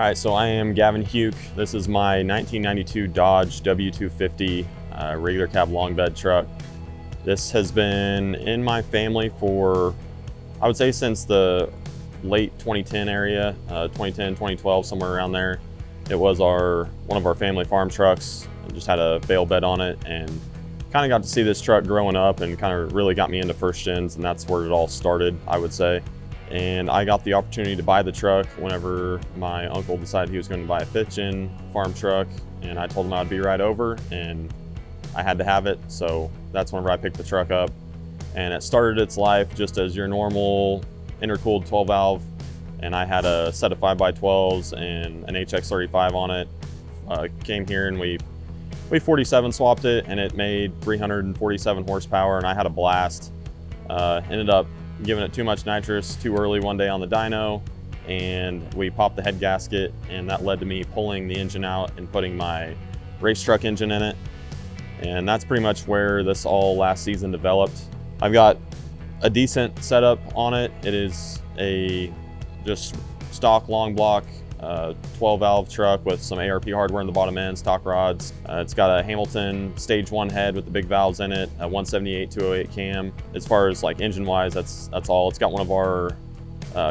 All right, so I am Gavin Huke. This is my 1992 Dodge W250 regular cab long bed truck. This has been in my family for, I would say, since the late 2010 area, 2010, 2012, somewhere around there. It was one of our family farm trucks. It just had a bale bed on it, and kind of got to see this truck growing up and kind of really got me into first gens, and that's where it all started, I would say. And I got the opportunity to buy the truck whenever my uncle decided he was going to buy a 5th gen farm truck, and I told him I'd be right over, and I had to have it. So that's whenever I picked the truck up, and it started its life just as your normal intercooled 12 valve, and I had a set of 5x12s and an HX35 on it. Came here and we 47 swapped it, and it made 347 horsepower, and I had a blast. Ended up giving it too much nitrous too early one day on the dyno, and we popped the head gasket, and that led to me pulling the engine out and putting my race truck engine in it. And that's pretty much where this all last season developed. I've got a decent setup on it. It is a just stock long block 12 valve truck with some ARP hardware in the bottom end, stock rods. It's got a Hamilton stage 1 head with the big valves in it, a 178 208 cam. As far as like engine wise, that's all. It's got one of our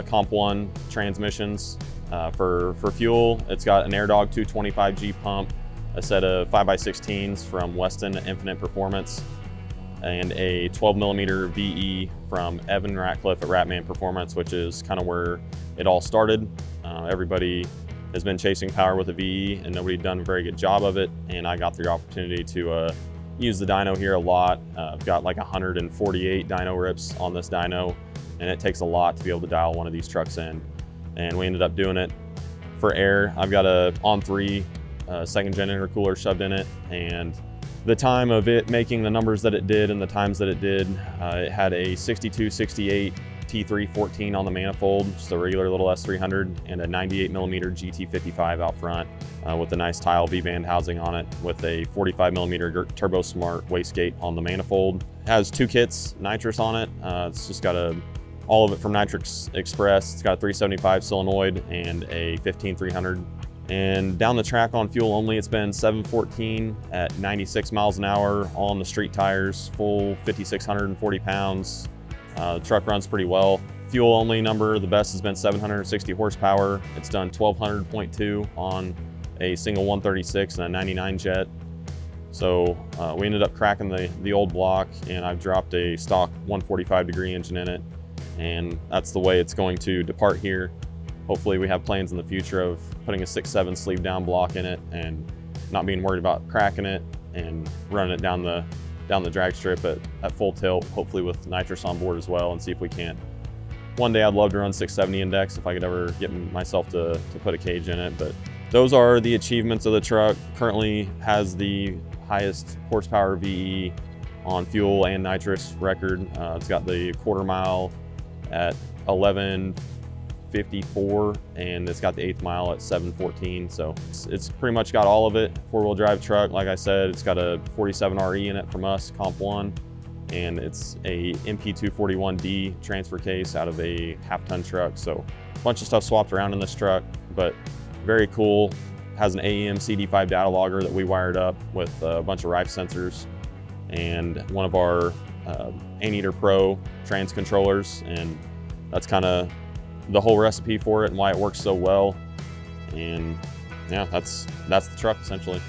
Comp 1 transmissions. For fuel, it's got an AirDog 225G pump, a set of 5x16s from Weston Infinite Performance, and a 12mm VE from Evan Ratcliffe at Ratman Performance, which is kind of where it all started. Everybody has been chasing power with a VE, and nobody done a very good job of it, and I got the opportunity to use the dyno here a lot. I've got like 148 dyno rips on this dyno, and it takes a lot to be able to dial one of these trucks in, and we ended up doing it for air. I've got a On3 2nd gen intercooler shoved in it, and the time of it making the numbers that it did and the times that it did, it had a 6268 T314 on the manifold, just a regular little S300, and a 98mm GT55 out front with a nice tile V-band housing on it with a 45mm Turbo Smart wastegate on the manifold. It has 2 kits nitrous on it. It's just got all of it from Nitrix Express. It's got a 375 solenoid and a 15300. And down the track on fuel only, it's been 714 at 96 miles an hour on the street tires, full 5,640 pounds. The truck runs pretty well. Fuel only number, the best has been 760 horsepower. It's done 1200.2 on a single 136 and a 99 jet. So we ended up cracking the old block, and I've dropped a stock 145-degree engine in it, and that's the way it's going to depart here. Hopefully we have plans in the future of putting a 6.7 sleeve down block in it and not being worried about cracking it and running it down the drag strip at full tilt, hopefully with nitrous on board as well, and see if we can't. One day I'd love to run 670 index if I could ever get myself to put a cage in it. But those are the achievements of the truck. Currently has the highest horsepower VE on fuel and nitrous record. It's got the quarter mile at 11:54, and it's got the 8th mile at 7:14. So it's pretty much got all of it. 4-wheel drive truck, like I said. It's got a 47RE in it from us, Comp 1, and it's a MP241D transfer case out of a half-ton truck. So a bunch of stuff swapped around in this truck, but very cool. Has an AEM CD5 data logger that we wired up with a bunch of Rife sensors, and one of our Anteater Pro trans controllers, and that's kind of the whole recipe for it and why it works so well. And yeah, that's the truck essentially.